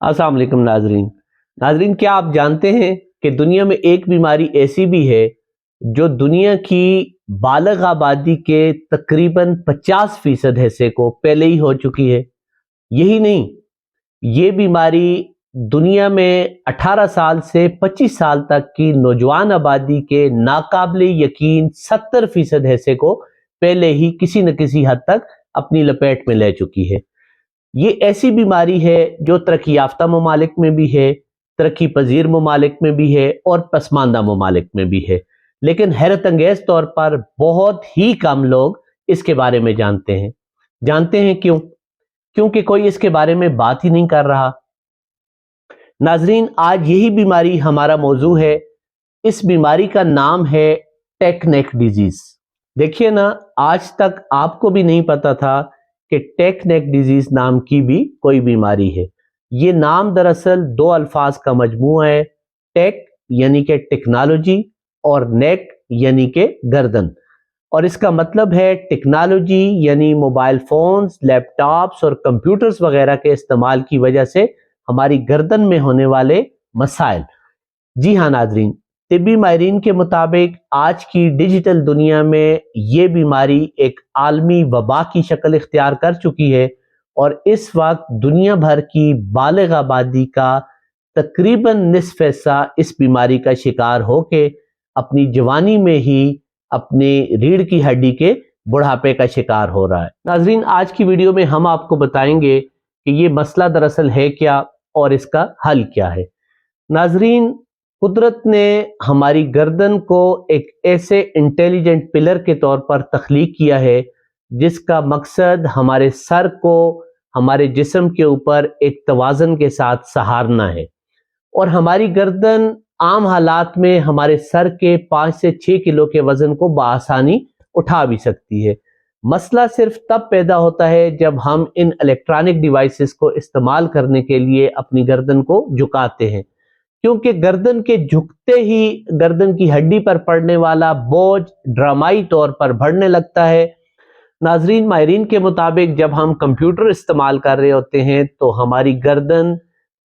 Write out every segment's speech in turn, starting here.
अस्सलाम वालेकुम नाजरीन, क्या आप जानते हैं कि दुनिया में एक बीमारी ऐसी भी है जो दुनिया की बालग आबादी के तकरीबन 50% हिस्से को पहले ही हो चुकी है। यही नहीं, ये बीमारी दुनिया में 18 साल से 25 साल तक की नौजवान आबादी के नाकाबिले यकीन 70% हिस्से को पहले ही किसी न किसी हद तक अपनी लपेट में ले चुकी है। ये ऐसी बीमारी है जो तरक्की याफ्ता ममालिक में भी है, तरक्की पजीर ममालिक में भी है और पसमानदा ममालिक में भी है, लेकिन हैरत अंगेज तौर पर बहुत ही कम लोग इसके बारे में जानते हैं। जानते हैं क्यों? क्योंकि कोई इसके बारे में बात ही नहीं कर रहा। नाजरीन, आज यही बीमारी हमारा मौजू है। इस बीमारी का नाम है टेक नेक डिजीज। देखिए ना, आज तक आपको भी नहीं पता था कि टेक नेक डिजीज नाम की भी कोई बीमारी है। ये नाम दरअसल दो अल्फाज का मजमूआ है, टेक यानी कि टेक्नोलॉजी और नेक यानी कि गर्दन। और इसका मतलब है टेक्नोलॉजी यानी मोबाइल फोन्स, लैपटॉप्स और कंप्यूटर्स वगैरह के इस्तेमाल की वजह से हमारी गर्दन में होने वाले मसाइल। जी हाँ नाजरीन, तिब्बी माहिरीन के मुताबिक आज की डिजिटल दुनिया में ये बीमारी एक आलमी वबा की शक्ल इख्तियार कर चुकी है और इस वक्त दुनिया भर की बालिग आबादी का तकरीबन निस्फ हिस्सा इस बीमारी का शिकार होके अपनी जवानी में ही अपनी रीढ़ की हड्डी के बुढ़ापे का शिकार हो रहा है। नाजरीन, आज की वीडियो में हम आपको बताएंगे कि ये मसला दरअसल है क्या और इसका हल क्या है। नाजरीन, कुदरत ने हमारी गर्दन को एक ऐसे इंटेलिजेंट पिलर के तौर पर तख्लीक किया है जिसका मकसद हमारे सर को हमारे जिस्म के ऊपर एक तवाज़न के साथ सहारना है। और हमारी गर्दन आम हालात में हमारे सर के 5 से 6 किलो के वजन को बआसानी उठा भी सकती है। मसला सिर्फ तब पैदा होता है जब हम इन इलेक्ट्रॉनिक डिवाइसेस को इस्तेमाल करने के लिए अपनी गर्दन को झुकाते हैं, क्योंकि गर्दन के झुकते ही गर्दन की हड्डी पर पड़ने वाला बोझ ड्रामाई तौर पर बढ़ने लगता है। नाजरीन, माहिरीन के मुताबिक जब हम कंप्यूटर इस्तेमाल कर रहे होते हैं तो हमारी गर्दन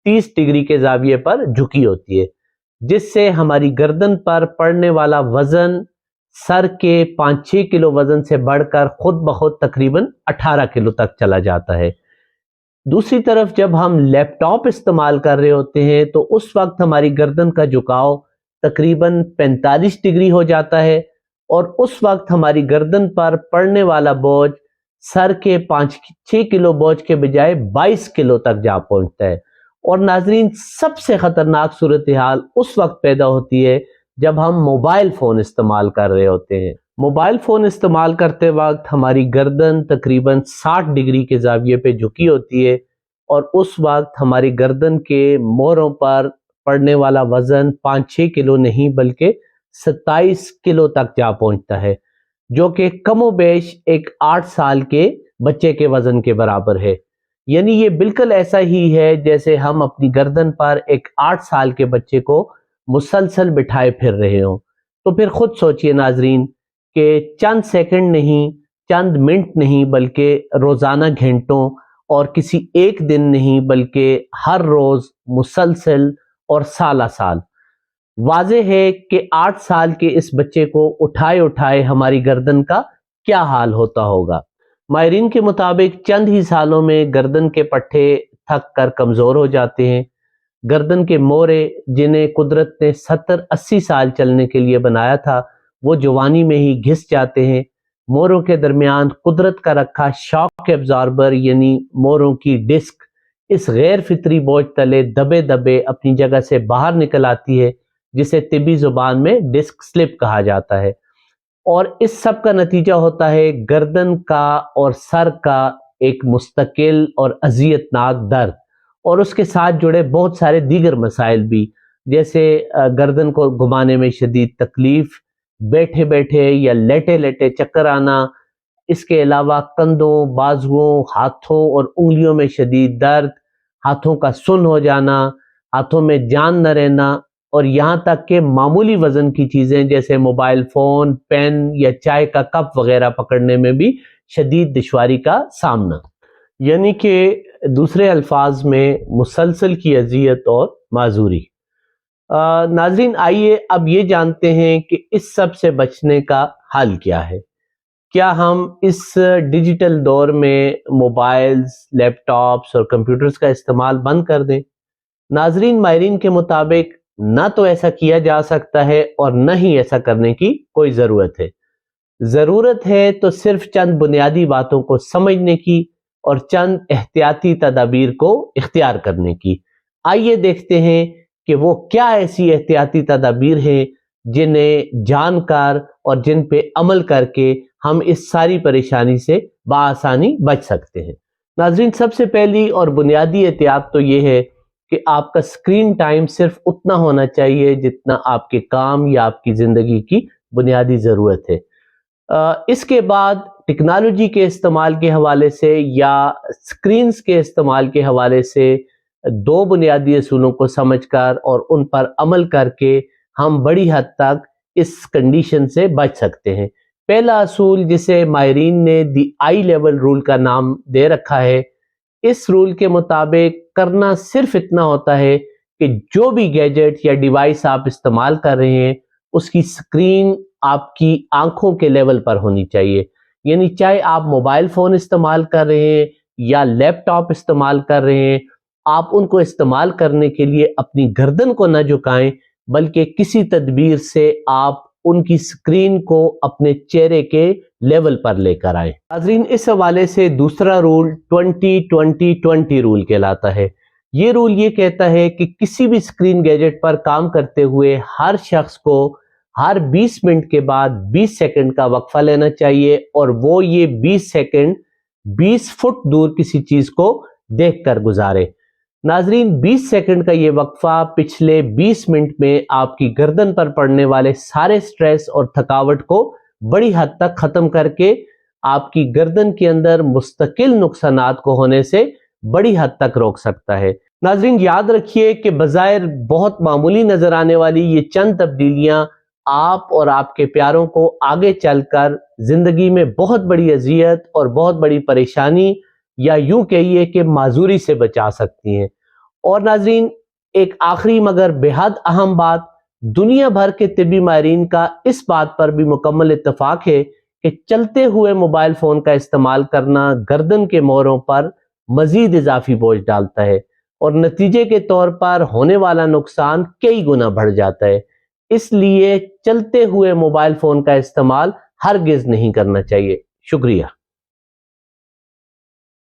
30 डिग्री के जाविये पर झुकी होती है, जिससे हमारी गर्दन पर पड़ने वाला वजन सर के 5-6 किलो वजन से बढ़कर खुद ब खुद तकरीबन 18 किलो तक चला जाता है। दूसरी तरफ जब हम लैपटॉप इस्तेमाल कर रहे होते हैं तो उस वक्त हमारी गर्दन का झुकाव तकरीबन 45 डिग्री हो जाता है और उस वक्त हमारी गर्दन पर पड़ने वाला बोझ सर के 5-6 किलो बोझ के बजाय 22 किलो तक जा पहुंचता है। और नाजरीन, सबसे खतरनाक सूरत हाल उस वक्त पैदा होती है जब हम मोबाइल फोन इस्तेमाल कर रहे होते हैं। मोबाइल फोन इस्तेमाल करते वक्त हमारी गर्दन तकरीबन 60 डिग्री के जाविये पे झुकी होती है और उस वक्त हमारी गर्दन के मोरों पर पड़ने वाला वजन 5-6 किलो नहीं बल्कि 27 किलो तक जा पहुंचता है, जो कि कमोबेश एक 8 साल के बच्चे के वजन के बराबर है। यानी ये बिल्कुल ऐसा ही है जैसे हम अपनी गर्दन पर एक 8 साल के बच्चे को मुसलसल बिठाए फिर रहे हो। तो फिर खुद सोचिए नाजरीन कि चंद सेकंड नहीं, चंद मिनट नहीं, बल्कि रोजाना घंटों और किसी एक दिन नहीं बल्कि हर रोज मुसलसल और साला साल वाज़े है कि 8 साल के इस बच्चे को उठाए उठाए हमारी गर्दन का क्या हाल होता होगा। माहिरीन के मुताबिक चंद ही सालों में गर्दन के पट्टे थक कर कमजोर हो जाते हैं। गर्दन के मोरे जिन्हें कुदरत ने 70-80 साल चलने के लिए बनाया था, वो जवानी में ही घिस जाते हैं। मोरों के दरमियान कुदरत का रखा शॉक एब्जॉर्बर यानी मोरों की डिस्क इस गैर फितरी बोझ तले दबे दबे अपनी जगह से बाहर निकल आती है, जिसे तिब्बी जुबान में डिस्क स्लिप कहा जाता है। और इस सब का नतीजा होता है गर्दन का और सर का एक मुस्तकिल और अजियतनाक दर्द और उसके साथ जुड़े बहुत सारे दीगर मसाइल भी, जैसे गर्दन को घुमाने में शदीद तकलीफ, बैठे बैठे या लेटे लेटे चक्कर आना, इसके अलावा कंधों, बाजुओं, हाथों और उंगलियों में शदीद दर्द, हाथों का सुन्न हो जाना, हाथों में जान न रहना और यहाँ तक कि मामूली वजन की चीजें जैसे मोबाइल फोन, पेन या चाय का कप वगैरह पकड़ने में भी शदीद दुश्वारी का सामना। यानी कि دوسرے الفاظ میں مسلسل کی اذیت اور معذوری۔ ناظرین آئیے اب یہ جانتے ہیں کہ اس سب سے بچنے کا حل کیا ہے۔ کیا ہم اس ڈیجیٹل دور میں موبائلز، لیپ ٹاپس اور کمپیوٹرز کا استعمال بند کر دیں؟ ناظرین ماہرین کے مطابق نہ تو ایسا کیا جا سکتا ہے اور نہ ہی ایسا کرنے کی کوئی ضرورت ہے۔ ضرورت ہے تو صرف چند بنیادی باتوں کو سمجھنے کی اور چند احتیاطی تدابیر کو اختیار کرنے کی۔ آئیے دیکھتے ہیں کہ وہ کیا ایسی احتیاطی تدابیر ہیں جنہیں جان کر اور جن پہ عمل کر کے ہم اس ساری پریشانی سے بآسانی بچ سکتے ہیں۔ ناظرین سب سے پہلی اور بنیادی احتیاط تو یہ ہے کہ آپ کا اسکرین ٹائم صرف اتنا ہونا چاہیے جتنا آپ کے کام یا آپ کی زندگی کی بنیادی ضرورت ہے۔ اس کے بعد ٹیکنالوجی کے استعمال کے حوالے سے یا اسکرینز کے استعمال کے حوالے سے دو بنیادی اصولوں کو سمجھ کر اور ان پر عمل کر کے ہم بڑی حد تک اس کنڈیشن سے بچ سکتے ہیں۔ پہلا اصول جسے ماہرین نے دی آئی لیول رول کا نام دے رکھا ہے، اس رول کے مطابق کرنا صرف اتنا ہوتا ہے کہ جو بھی گیجٹ یا ڈیوائس آپ استعمال کر رہے ہیں اس کی سکرین آپ کی آنکھوں کے لیول پر ہونی چاہیے، یعنی چاہے آپ موبائل فون استعمال کر رہے ہیں یا لیپ ٹاپ استعمال کر رہے ہیں، آپ ان کو استعمال کرنے کے لیے اپنی گردن کو نہ جھکائیں بلکہ کسی تدبیر سے آپ ان کی سکرین کو اپنے چہرے کے لیول پر لے کر آئیں۔ ناظرین اس حوالے سے دوسرا رول 20-20-20 رول کہلاتا ہے۔ یہ رول یہ کہتا ہے کہ کسی بھی سکرین گیجٹ پر کام کرتے ہوئے ہر شخص کو ہر 20 منٹ کے بعد 20 سیکنڈ کا وقفہ لینا چاہیے، اور وہ یہ 20 سیکنڈ 20 فٹ دور کسی چیز کو دیکھ کر گزارے۔ ناظرین 20 سیکنڈ کا یہ وقفہ پچھلے 20 منٹ میں آپ کی گردن پر پڑنے والے سارے سٹریس اور تھکاوٹ کو بڑی حد تک ختم کر کے آپ کی گردن کے اندر مستقل نقصانات کو ہونے سے بڑی حد تک روک سکتا ہے۔ ناظرین یاد رکھیے کہ بظاہر بہت معمولی نظر آنے والی یہ چند تبدیلیاں آپ اور آپ کے پیاروں کو آگے چل کر زندگی میں بہت بڑی اذیت اور بہت بڑی پریشانی یا یوں کہیے کہ معذوری سے بچا سکتی ہیں۔ اور ناظرین ایک آخری مگر بے حد اہم بات، دنیا بھر کے طبی ماہرین کا اس بات پر بھی مکمل اتفاق ہے کہ چلتے ہوئے موبائل فون کا استعمال کرنا گردن کے موڑوں پر مزید اضافی بوجھ ڈالتا ہے اور نتیجے کے طور پر ہونے والا نقصان کئی گنا بڑھ جاتا ہے۔ اس لیے چلتے ہوئے موبائل فون کا استعمال ہرگز نہیں کرنا چاہیے۔ شکریہ۔